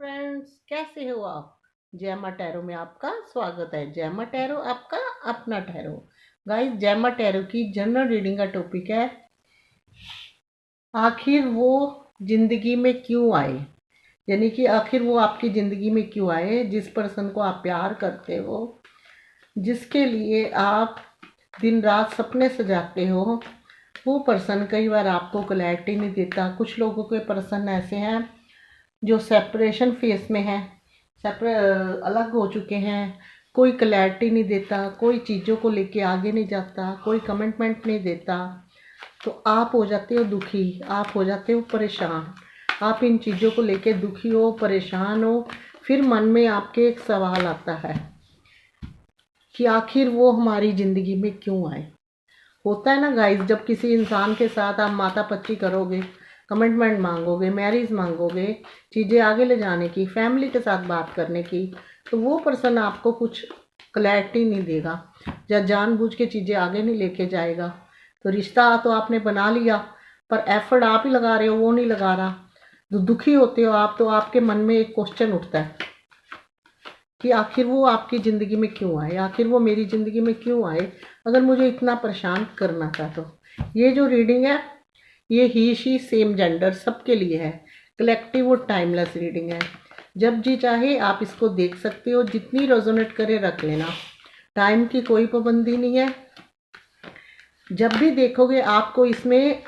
Friends, कैसे हो आप। जैमा टैरो में आपका स्वागत है। जैमा टैरो आपका अपना टैरो। गाइस, जैमा टैरो की जनरल रीडिंग का टॉपिक है आखिर वो जिंदगी में क्यों आए। यानी कि आखिर वो आपकी जिंदगी में क्यों आए, जिस पर्सन को आप प्यार करते हो, जिसके लिए आप दिन रात सपने सजाते हो, वो पर्सन कई बार आपको क्लैरिटी नहीं देता। कुछ लोगों के पर्सन ऐसे हैं जो सेपरेशन फेस में है, अलग हो चुके हैं। कोई क्लैरिटी नहीं देता, कोई चीज़ों को लेके आगे नहीं जाता, कोई कमिटमेंट नहीं देता। तो आप हो जाते हो दुखी, आप हो जाते हो परेशान। आप इन चीज़ों को लेके दुखी हो, परेशान हो। फिर मन में आपके एक सवाल आता है कि आखिर वो हमारी ज़िंदगी में क्यों आए। होता है ना गाइस, जब किसी इंसान के साथ आप मातापच्ची करोगे, कमिटमेंट मांगोगे, मैरिज मांगोगे, चीज़ें आगे ले जाने की, फैमिली के साथ बात करने की, तो वो पर्सन आपको कुछ क्लैरिटी नहीं देगा या जानबूझ के चीज़ें आगे नहीं लेके जाएगा। तो रिश्ता तो आपने बना लिया, पर एफर्ट आप ही लगा रहे हो, वो नहीं लगा रहा। तो दुखी होते हो आप, तो आपके मन में एक क्वेश्चन उठता है कि आखिर वो आपकी ज़िंदगी में क्यों आए, आखिर वो मेरी ज़िंदगी में क्यों आए, अगर मुझे इतना परेशान करना था। तो ये जो रीडिंग है, ये ही शी सेम जेंडर सबके लिए है। कलेक्टिव और टाइमलेस रीडिंग है। जब जी चाहे आप इसको देख सकते हो, जितनी रेजोनेट करे रख लेना। टाइम की कोई पाबंदी नहीं है। जब भी देखोगे आपको इसमें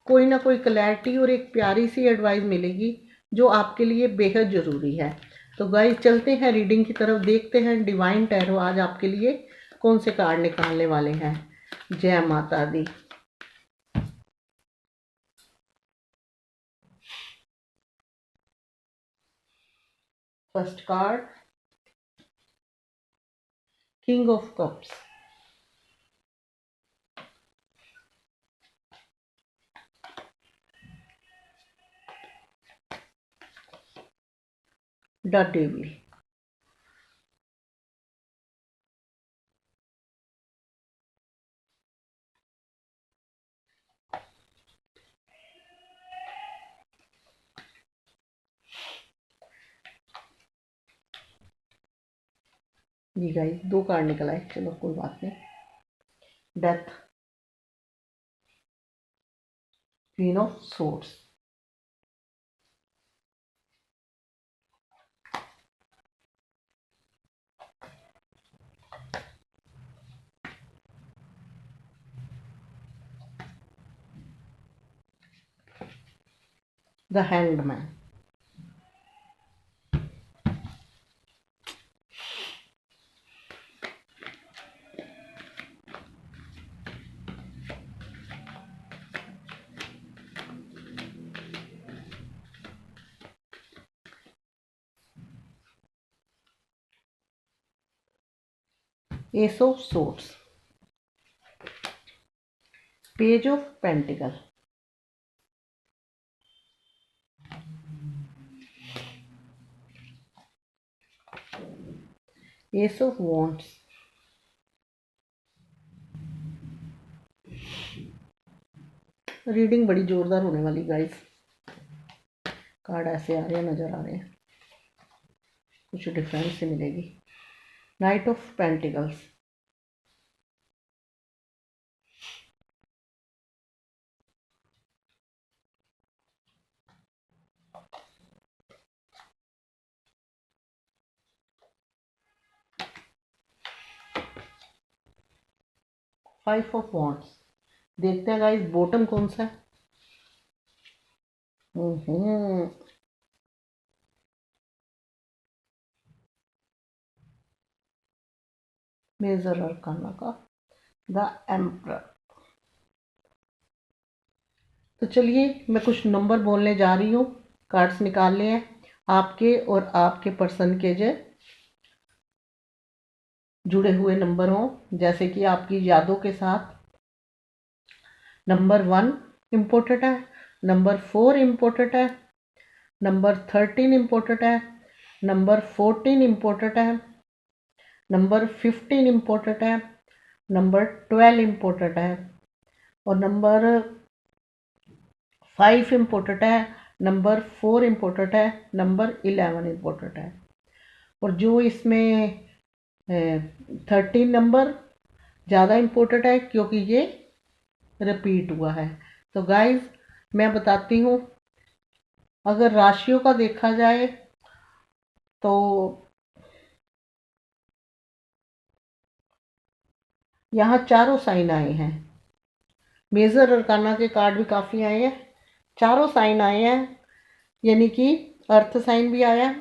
कोई ना कोई क्लैरिटी और एक प्यारी सी एडवाइस मिलेगी जो आपके लिए बेहद ज़रूरी है। तो गाइस, चलते हैं रीडिंग की तरफ, देखते हैं डिवाइन टैरो आज आपके लिए कौन से कार्ड निकालने वाले हैं। जय माता दी। First card, king of cups. The devil. जी गाइस, दो कार्ड निकला है, चलो कोई बात नहीं। Death, queen of swords, the hangman, ace of swords, page of pentacle, ace of wands, reading बड़ी जोरदार होने वाली गाइस। कार्ड ऐसे आ रहे हैं, नजर आ रहे हैं, कुछ डिफरेंस से मिलेगी। Night of pentacles, 5 of wands. देखते हैं गाइस बॉटम कौन सा है। हम्म मेजर अरकाना का द एम्परर। तो चलिए, मैं कुछ नंबर बोलने जा रही हूँ। कार्ड्स निकाल लिए हैं आपके और आपके पर्सन के जो जुड़े हुए नंबर हों, जैसे कि आपकी यादों के साथ। नंबर 1 इम्पोर्टेंट है, नंबर 4 इम्पोर्टेंट है, नंबर 13 इम्पोर्टेंट है, नंबर 14 इम्पोर्टेंट है, नंबर 15 इम्पोर्टेंट है, नंबर 12 इम्पोर्टेंट है, और नंबर 5 इम्पोर्टेंट है, नंबर 4 इम्पोर्टेंट है, नंबर 11 इम्पोर्टेंट है। और जो इसमें 13 नंबर ज़्यादा इम्पोर्टेंट है क्योंकि ये रिपीट हुआ है। तो गाइस मैं बताती हूँ, अगर राशियों का देखा जाए तो यहाँ चारों साइन आए हैं। मेजर अरकाना के कार्ड भी काफ़ी आए हैं, चारों साइन आए हैं, यानी कि अर्थ साइन भी आया,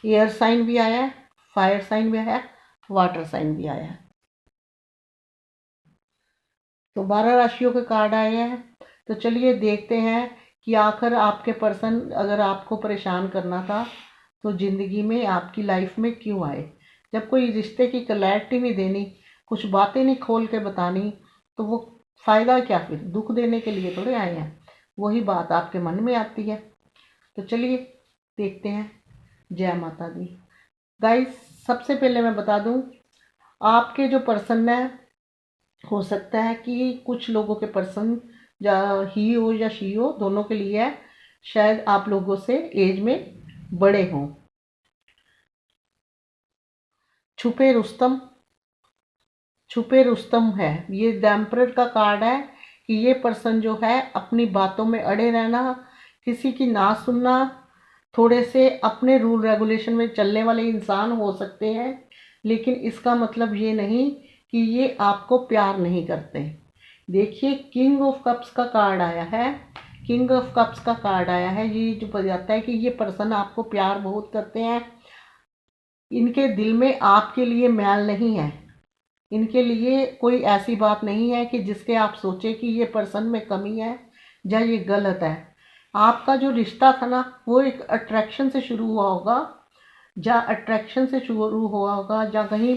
एयर साइन भी आया, फायर साइन भी आया, वाटर साइन भी आया। तो 12 राशियों के कार्ड आए हैं। तो चलिए देखते हैं कि आखिर आपके पर्सन अगर आपको परेशान करना था तो ज़िंदगी में आपकी लाइफ में क्यों आए। जब कोई रिश्ते की क्लैरिटी नहीं देनी, कुछ बातें नहीं खोल के बतानी, तो वो फ़ायदा क्या फिर। दुख देने के लिए थोड़े आए हैं, वही बात आपके मन में आती है। तो चलिए देखते हैं। जय माता दी। गाइस सबसे पहले मैं बता दूं, आपके जो पर्सन है, हो सकता है कि कुछ लोगों के पर्सन या ही हो या शी हो, दोनों के लिए है, शायद आप लोगों से एज में बड़े हों। छुपे रुस्तम, छुपे रुस्तम है, ये द एम्परर का कार्ड है कि ये पर्सन जो है अपनी बातों में अड़े रहना, किसी की ना सुनना, थोड़े से अपने रूल रेगुलेशन में चलने वाले इंसान हो सकते हैं, लेकिन इसका मतलब ये नहीं कि ये आपको प्यार नहीं करते। देखिए किंग ऑफ कप्स का कार्ड आया है, किंग ऑफ कप्स का कार्ड आया है, ये जो बताता है कि ये पर्सन आपको प्यार बहुत करते हैं, इनके दिल में आपके लिए मैल नहीं है, इनके लिए कोई ऐसी बात नहीं है कि जिसके आप सोचे कि ये पर्सन में कमी है या ये गलत है। आपका जो रिश्ता था ना, वो एक अट्रैक्शन से शुरू हुआ होगा, या कहीं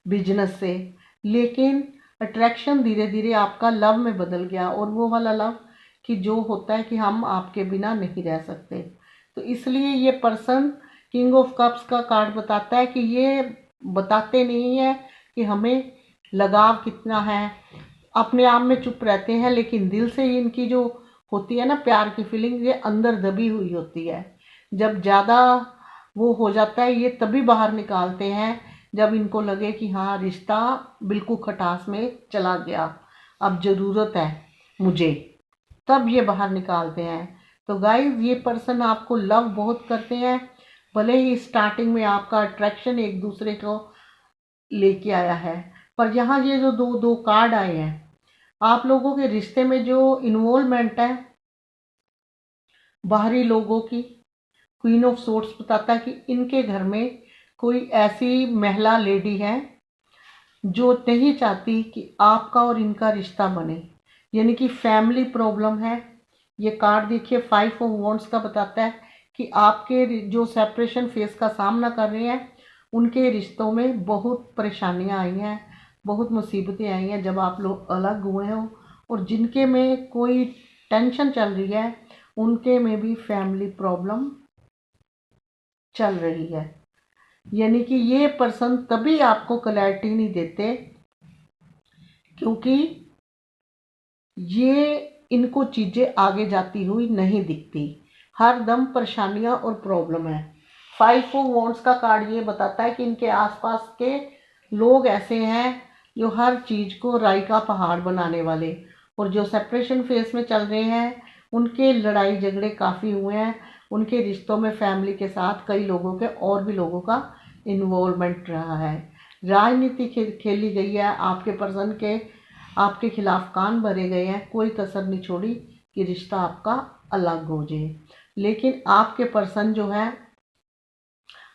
बिजनेस से, लेकिन अट्रैक्शन धीरे धीरे आपका लव में बदल गया, और वो वाला लव कि जो होता है कि हम आपके बिना नहीं रह सकते। तो इसलिए ये पर्सन, किंग ऑफ कप्स का कार्ड बताता है कि ये बताते नहीं है कि हमें लगाव कितना है, अपने आप में चुप रहते हैं, लेकिन दिल से इनकी जो होती है ना प्यार की फीलिंग, ये अंदर दबी हुई होती है। जब ज़्यादा वो हो जाता है ये तभी बाहर निकालते हैं, जब इनको लगे कि हाँ रिश्ता बिल्कुल खटास में चला गया, अब ज़रूरत है मुझे, तब ये बाहर निकालते हैं। तो गाइस ये पर्सन आपको लव बहुत करते हैं, भले ही स्टार्टिंग में आपका अट्रैक्शन एक दूसरे को लेके आया है, पर यहाँ ये जो दो दो कार्ड आए हैं, आप लोगों के रिश्ते में जो इन्वॉल्वमेंट है बाहरी लोगों की, क्वीन ऑफ सोर्ट्स बताता है कि इनके घर में कोई ऐसी महिला लेडी है जो नहीं चाहती कि आपका और इनका रिश्ता बने, यानी कि फैमिली प्रॉब्लम है। ये कार्ड देखिए 5 ऑफ वॉन्ड्स का बताता है कि आपके जो सेपरेशन फेस का सामना कर रहे हैं, उनके रिश्तों में बहुत परेशानियां आई हैं, बहुत मुसीबतें आई हैं जब आप लोग अलग हुए हो, और जिनके में कोई टेंशन चल रही है उनके में भी फैमिली प्रॉब्लम चल रही है। यानी कि ये पर्सन तभी आपको क्लैरिटी नहीं देते क्योंकि ये इनको चीज़ें आगे जाती हुई नहीं दिखती, हर दम परेशानियां और प्रॉब्लम है। 5 ऑफ वॉन्ड्स का कार्ड ये बताता है कि इनके आसपास के लोग ऐसे हैं जो हर चीज़ को राई का पहाड़ बनाने वाले, और जो सेपरेशन फेस में चल रहे हैं उनके लड़ाई झगड़े काफ़ी हुए हैं, उनके रिश्तों में फैमिली के साथ कई लोगों के और भी लोगों का इन्वॉल्वमेंट रहा है, राजनीति खेली गई है, आपके पर्सन के आपके खिलाफ कान भरे गए हैं, कोई कसर नहीं छोड़ी कि रिश्ता आपका अलग हो जाए। लेकिन आपके पर्सन जो है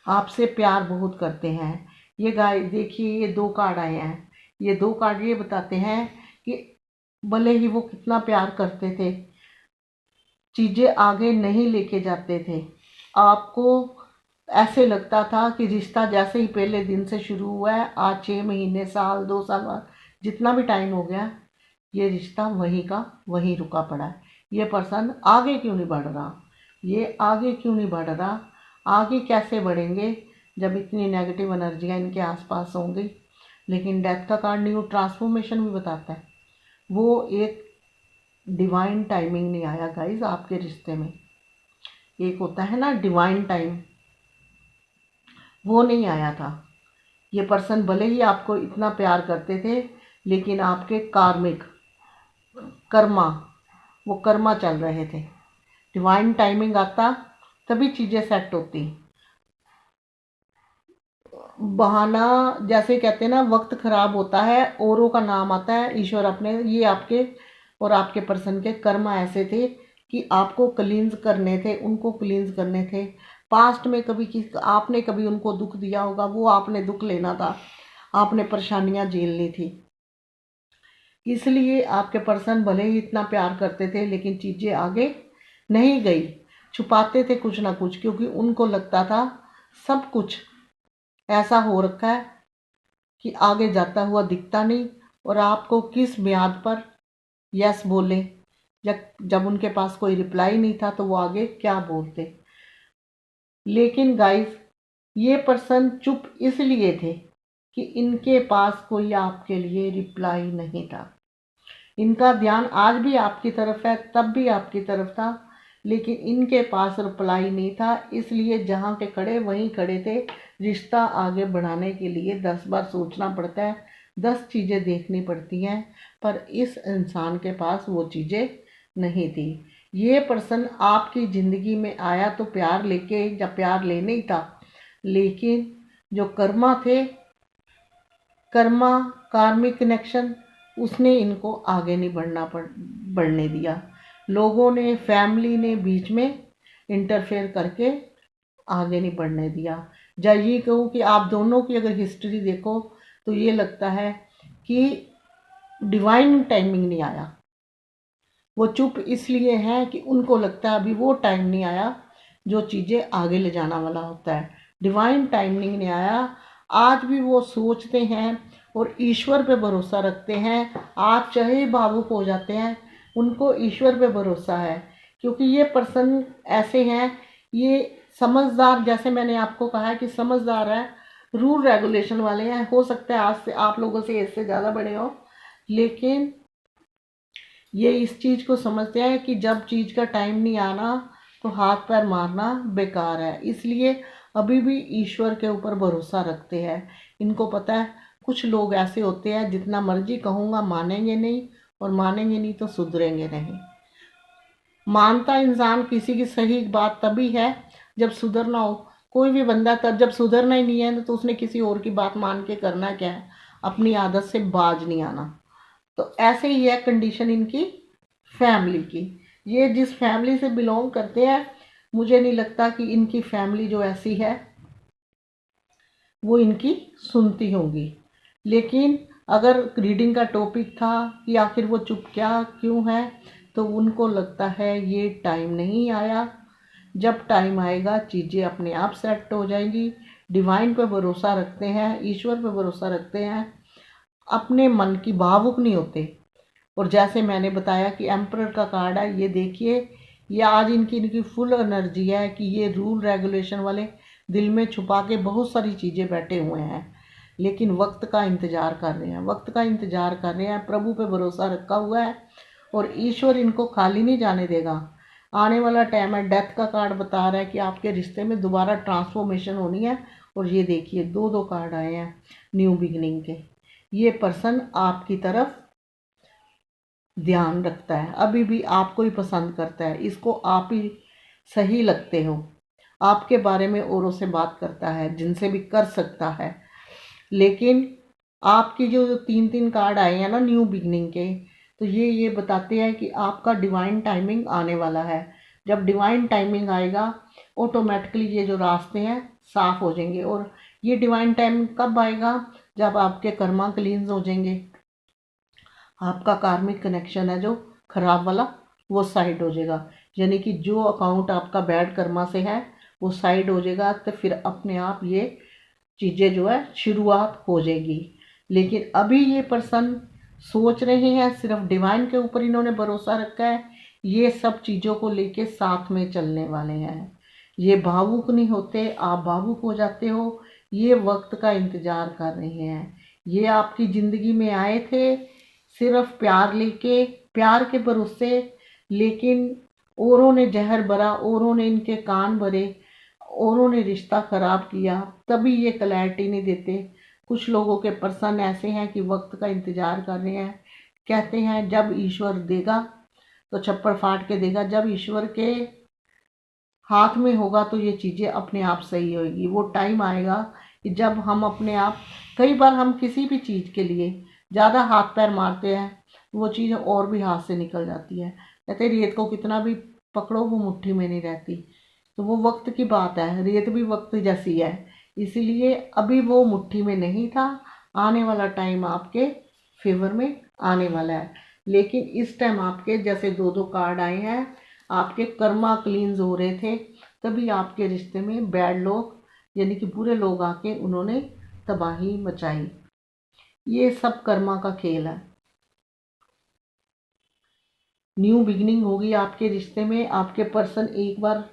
आपसे प्यार बहुत करते हैं। ये गाय देखिए ये 2 कार्ड आए हैं, ये 2 कार्ड ये बताते हैं कि भले ही वो कितना प्यार करते थे, चीज़ें आगे नहीं लेके जाते थे, आपको ऐसे लगता था कि रिश्ता जैसे ही पहले दिन से शुरू हुआ है, आज 6 महीने, साल, 2 साल बाद जितना भी टाइम हो गया, ये रिश्ता वहीं का वहीं रुका पड़ा है। ये पर्सन आगे क्यों नहीं बढ़ रहा, ये आगे क्यों नहीं बढ़ रहा, आगे कैसे बढ़ेंगे जब इतनी नेगेटिव एनर्जियाँ इनके आसपास होंगी। लेकिन डेथ का कार्ड न्यू ट्रांसफॉर्मेशन भी बताता है, वो एक डिवाइन टाइमिंग नहीं आया गाइस आपके रिश्ते में, एक होता है ना डिवाइन टाइम, वो नहीं आया था। ये पर्सन भले ही आपको इतना प्यार करते थे, लेकिन आपके कार्मिक कर्मा, वो कर्मा चल रहे थे। डिवाइन टाइमिंग आता तभी चीज़ें सेट होती। बहाना, जैसे कहते हैं ना, वक्त खराब होता है, औरों का नाम आता है, ईश्वर अपने, ये आपके और आपके पर्सन के कर्म ऐसे थे कि आपको क्लींस करने थे, उनको क्लींस करने थे। पास्ट में कभी आपने कभी उनको दुख दिया होगा, वो आपने दुख लेना था, आपने परेशानियां झेलनी थी। इसलिए आपके पर्सन भले ही इतना प्यार करते थे, लेकिन चीज़ें आगे नहीं गई, छुपाते थे कुछ ना कुछ, क्योंकि उनको लगता था सब कुछ ऐसा हो रखा है कि आगे जाता हुआ दिखता नहीं, और आपको किस ब्याज पर यस बोले। जब उनके पास कोई रिप्लाई नहीं था तो वो आगे क्या बोलते। लेकिन गाइस, ये पर्सन चुप इसलिए थे कि इनके पास कोई आपके लिए रिप्लाई नहीं था। इनका ध्यान आज भी आपकी तरफ है, तब भी आपकी तरफ था, लेकिन इनके पास रिप्लाई नहीं था, इसलिए जहाँ के खड़े वहीं खड़े थे। रिश्ता आगे बढ़ाने के लिए 10 बार सोचना पड़ता है, 10 चीज़ें देखनी पड़ती हैं, पर इस इंसान के पास वो चीज़ें नहीं थी। ये पर्सन आपकी ज़िंदगी में आया तो प्यार लेके या प्यार लेने ही था, लेकिन जो कर्मा थे, कर्मा कार्मिक कनेक्शन, उसने इनको आगे नहीं बढ़ने दिया। लोगों ने, फैमिली ने बीच में इंटरफेयर करके आगे नहीं बढ़ने दिया। या ये कहूँ कि आप दोनों की अगर हिस्ट्री देखो तो ये लगता है कि डिवाइन टाइमिंग नहीं आया। वो चुप इसलिए हैं कि उनको लगता है अभी वो टाइम नहीं आया जो चीज़ें आगे ले जाना वाला होता है। डिवाइन टाइमिंग नहीं आया। आज भी वो सोचते हैं और ईश्वर पे भरोसा रखते हैं। आप चाहे भावुक हो जाते हैं, उनको ईश्वर पे भरोसा है, क्योंकि ये पर्सन ऐसे हैं, ये समझदार, जैसे मैंने आपको कहा है कि समझदार है, रूल रेगुलेशन वाले हैं। हो सकता है आज से आप लोगों से इससे ज़्यादा बड़े हो, लेकिन ये इस चीज़ को समझते हैं कि जब चीज़ का टाइम नहीं आना तो हाथ पैर मारना बेकार है। इसलिए अभी भी ईश्वर के ऊपर भरोसा रखते हैं। इनको पता है कुछ लोग ऐसे होते हैं, जितना मर्जी कहूँगा मानेंगे नहीं, और मानेंगे नहीं तो सुधरेंगे नहीं। मानता इंसान किसी की सही बात तभी है जब सुधरना हो। कोई भी बंदा तब जब सुधरना ही नहीं है तो उसने किसी और की बात मान के करना क्या है, अपनी आदत से बाज नहीं आना। तो ऐसे ही है कंडीशन इनकी फैमिली की। ये जिस फैमिली से बिलोंग करते हैं, मुझे नहीं लगता कि इनकी फैमिली जो ऐसी है वो इनकी सुनती होंगी। लेकिन अगर रीडिंग का टॉपिक था कि आखिर वो चुप क्या क्यों है, तो उनको लगता है ये टाइम नहीं आया। जब टाइम आएगा चीज़ें अपने आप सेट हो जाएंगी। डिवाइन पे भरोसा रखते हैं, ईश्वर पे भरोसा रखते हैं, अपने मन की भावुक नहीं होते। और जैसे मैंने बताया कि एम्परर का कार्ड है, ये देखिए, ये आज इनकी फुल एनर्जी है कि ये रूल रेगुलेशन वाले दिल में छुपा के बहुत सारी चीज़ें बैठे हुए हैं, लेकिन वक्त का इंतज़ार कर रहे हैं, वक्त का इंतज़ार कर रहे हैं, प्रभु पे भरोसा रखा हुआ है, और ईश्वर इनको खाली नहीं जाने देगा। आने वाला टाइम है। डेथ का कार्ड बता रहा है कि आपके रिश्ते में दोबारा ट्रांसफॉर्मेशन होनी है। और ये देखिए, दो दो कार्ड आए हैं न्यू बिगिनिंग के। ये पर्सन आपकी तरफ ध्यान रखता है, अभी भी आपको ही पसंद करता है, इसको आप ही सही लगते हो, आपके बारे में औरों से बात करता है, जिनसे भी कर सकता है। लेकिन आपकी जो 3-3 कार्ड आए हैं ना न्यू बिगनिंग के, तो ये बताते हैं कि आपका डिवाइन टाइमिंग आने वाला है। जब डिवाइन टाइमिंग आएगा, ऑटोमेटिकली ये जो रास्ते हैं साफ हो जाएंगे। और ये डिवाइन टाइमिंग कब आएगा? जब आपके कर्मा क्लींस हो जाएंगे, आपका कार्मिक कनेक्शन है जो खराब वाला, वो साइड हो जाएगा। यानी कि जो अकाउंट आपका बैड कर्मा से है वो साइड हो जाएगा, तो फिर अपने आप ये चीज़ें जो है शुरुआत हो जाएगी। लेकिन अभी ये पर्सन सोच रहे हैं, सिर्फ डिवाइन के ऊपर इन्होंने भरोसा रखा है, ये सब चीज़ों को लेके साथ में चलने वाले हैं। ये भावुक नहीं होते, आप भावुक हो जाते हो। ये वक्त का इंतज़ार कर रहे हैं। ये आपकी ज़िंदगी में आए थे सिर्फ प्यार लेके, प्यार के भरोसे, लेकिन औरों ने जहर भरा, औरों ने इनके कान भरे, औरों ने रिश्ता खराब किया, तभी ये क्लैरिटी नहीं देते। कुछ लोगों के पर्सन ऐसे हैं कि वक्त का इंतजार कर रहे हैं, कहते हैं जब ईश्वर देगा तो छप्पड़ फाड़ के देगा, जब ईश्वर के हाथ में होगा तो ये चीज़ें अपने आप सही होगी। वो टाइम आएगा कि जब हम अपने आप, कई बार हम किसी भी चीज़ के लिए ज़्यादा हाथ पैर मारते हैं, वो चीज़ और भी हाथ से निकल जाती है। कहते रेत को कितना भी पकड़ो वो मुट्ठी में नहीं रहती। तो वो वक्त की बात है, रेत भी वक्त जैसी है, इसीलिए अभी वो मुट्ठी में नहीं था। आने वाला टाइम आपके फेवर में आने वाला है, लेकिन इस टाइम आपके जैसे दो दो कार्ड आए हैं, आपके कर्मा क्लींस हो रहे थे, तभी आपके रिश्ते में बैड लोग यानी कि बुरे लोग आके उन्होंने तबाही मचाई। ये सब कर्मा का खेल है। न्यू बिगिनिंग होगी आपके रिश्ते में। आपके पर्सन एक बार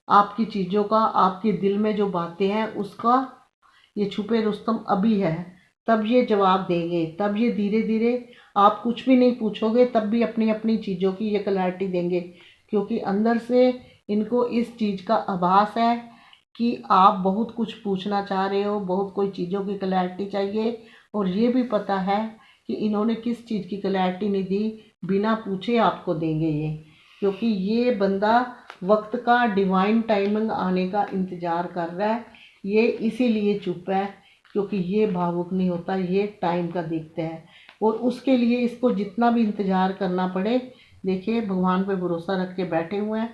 आपकी चीज़ों का, आपके दिल में जो बातें हैं उसका, ये छुपे रुस्तम अभी है, तब ये जवाब देंगे। तब ये धीरे धीरे, आप कुछ भी नहीं पूछोगे तब भी अपनी अपनी चीज़ों की ये क्लैरिटी देंगे, क्योंकि अंदर से इनको इस चीज़ का आभास है कि आप बहुत कुछ पूछना चाह रहे हो, बहुत कोई चीज़ों की क्लैरिटी चाहिए। और ये भी पता है कि इन्होंने किस चीज़ की क्लैरिटी नहीं दी, बिना पूछे आपको देंगे ये, क्योंकि ये बंदा वक्त का, डिवाइन टाइमिंग आने का इंतज़ार कर रहा है। ये इसीलिए चुप है क्योंकि ये भावुक नहीं होता, ये टाइम का देखते हैं। और उसके लिए इसको जितना भी इंतज़ार करना पड़े, देखिए भगवान पे भरोसा रख के बैठे हुए हैं,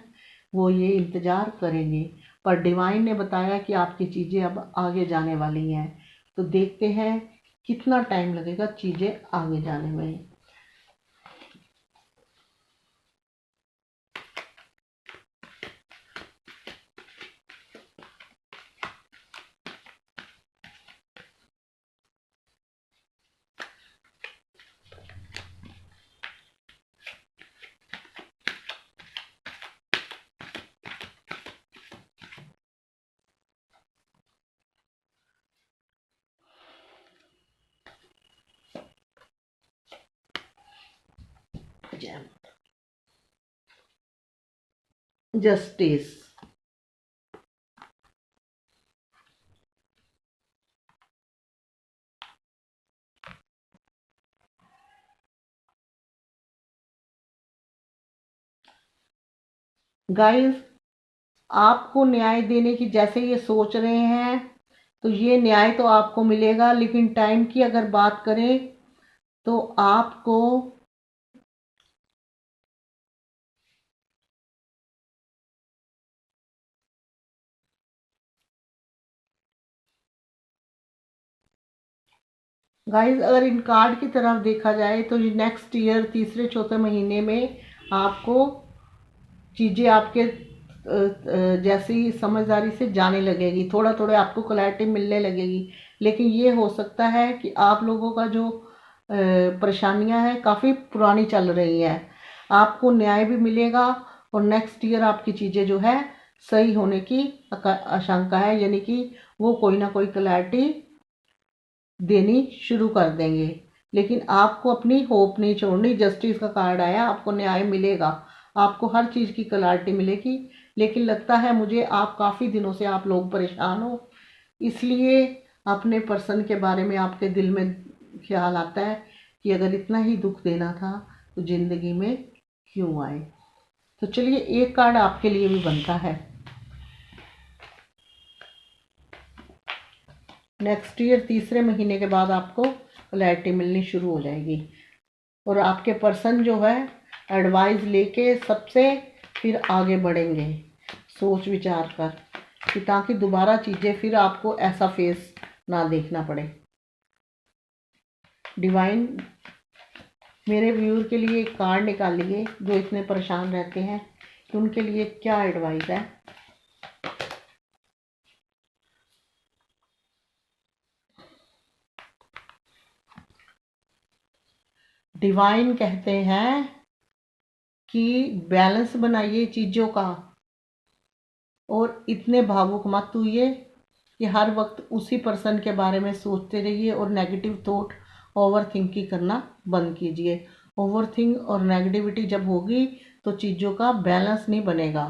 वो ये इंतज़ार करेंगे। पर डिवाइन ने बताया कि आपकी चीज़ें अब आगे जाने वाली हैं, तो देखते हैं कितना टाइम लगेगा चीज़ें आगे जाने में। जस्टिस, गाइस आपको न्याय देने की जैसे ये सोच रहे हैं, तो ये न्याय तो आपको मिलेगा, लेकिन टाइम की अगर बात करें तो आपको गाइस अगर इन कार्ड की तरफ देखा जाए तो नेक्स्ट ईयर तीसरे चौथे महीने में आपको चीज़ें आपके जैसी समझदारी से जाने लगेगी, थोड़ा थोड़ा आपको क्लैरिटी मिलने लगेगी। लेकिन ये हो सकता है कि आप लोगों का जो परेशानियां हैं काफ़ी पुरानी चल रही हैं, आपको न्याय भी मिलेगा और नेक्स्ट ईयर आपकी चीज़ें जो है सही होने की आशंका है, यानी कि वो कोई ना कोई क्लैरिटी देनी शुरू कर देंगे। लेकिन आपको अपनी होप नहीं छोड़नी। जस्टिस का कार्ड आया, आपको न्याय मिलेगा, आपको हर चीज़ की क्लैरिटी मिलेगी। लेकिन लगता है मुझे आप काफ़ी दिनों से आप लोग परेशान हो, इसलिए अपने पर्सन के बारे में आपके दिल में ख्याल आता है कि अगर इतना ही दुख देना था तो ज़िंदगी में क्यों आए। तो चलिए एक कार्ड आपके लिए भी बनता है। नेक्स्ट ईयर तीसरे महीने के बाद आपको क्लैरिटी मिलनी शुरू हो जाएगी और आपके पर्सन जो है एडवाइस लेके सबसे फिर आगे बढ़ेंगे सोच विचार कर, कि ताकि दोबारा चीज़ें फिर आपको ऐसा फेस ना देखना पड़े। डिवाइन मेरे व्यूअर के लिए एक कार्ड निकालिए जो इतने परेशान रहते हैं कि उनके लिए क्या एडवाइस है। डिवाइन कहते हैं कि बैलेंस बनाइए चीज़ों का और इतने भावुक मत हुइए कि हर वक्त उसी पर्सन के बारे में सोचते रहिए और नेगेटिव थॉट, ओवर थिंकिंग करना बंद कीजिए। ओवर थिंक और नेगेटिविटी जब होगी तो चीज़ों का बैलेंस नहीं बनेगा।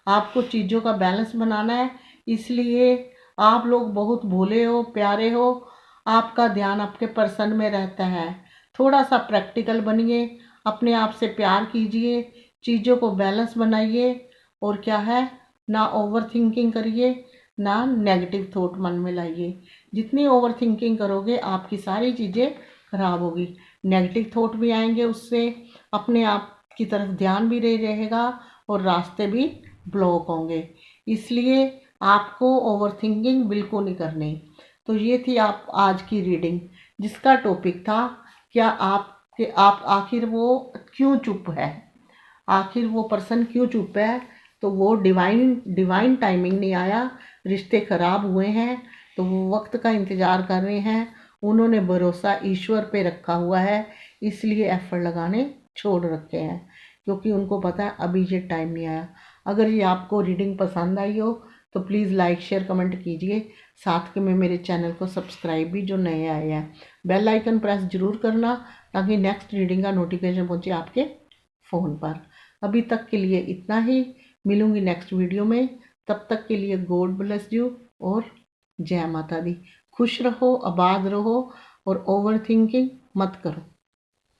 आपको चीज़ों का बैलेंस बनाना है, इसलिए आप लोग बहुत भोले हो, प्यारे हो, आपका ध्यान आपके पर्सन में रहता है। थोड़ा सा प्रैक्टिकल बनिए, अपने आप से प्यार कीजिए, चीज़ों को बैलेंस बनाइए, और क्या है, ना ओवर थिंकिंग करिए, ना नेगेटिव थॉट मन में लाइए। जितनी ओवर थिंकिंग करोगे आपकी सारी चीज़ें खराब होगी, नेगेटिव थॉट भी आएंगे, उससे अपने आप की तरफ ध्यान भी नहीं रहेगा और रास्ते भी ब्लॉक होंगे। इसलिए आपको ओवर थिंकिंग बिल्कुल नहीं करनी। तो ये थी आप आज की रीडिंग, जिसका टॉपिक था क्या आप आखिर वो क्यों चुप है, आखिर वो पर्सन क्यों चुप है। तो वो डिवाइन टाइमिंग नहीं आया, रिश्ते खराब हुए हैं, तो वो वक्त का इंतज़ार कर रहे हैं। उन्होंने भरोसा ईश्वर पे रखा हुआ है, इसलिए एफर्ट लगाने छोड़ रखे हैं, क्योंकि उनको पता है अभी ये टाइम नहीं आया। अगर ये आपको रीडिंग पसंद आई हो तो प्लीज़ लाइक शेयर कमेंट कीजिए, साथ के में मेरे चैनल को सब्सक्राइब भी जो नए आए हैं, बेल आइकन प्रेस ज़रूर करना, ताकि नेक्स्ट रीडिंग का नोटिफिकेशन पहुंचे आपके फ़ोन पर। अभी तक के लिए इतना ही, मिलूंगी नेक्स्ट वीडियो में। तब तक के लिए गॉड ब्लेस यू और जय माता दी। खुश रहो, आबाद रहो और ओवर थिंकिंग मत करो।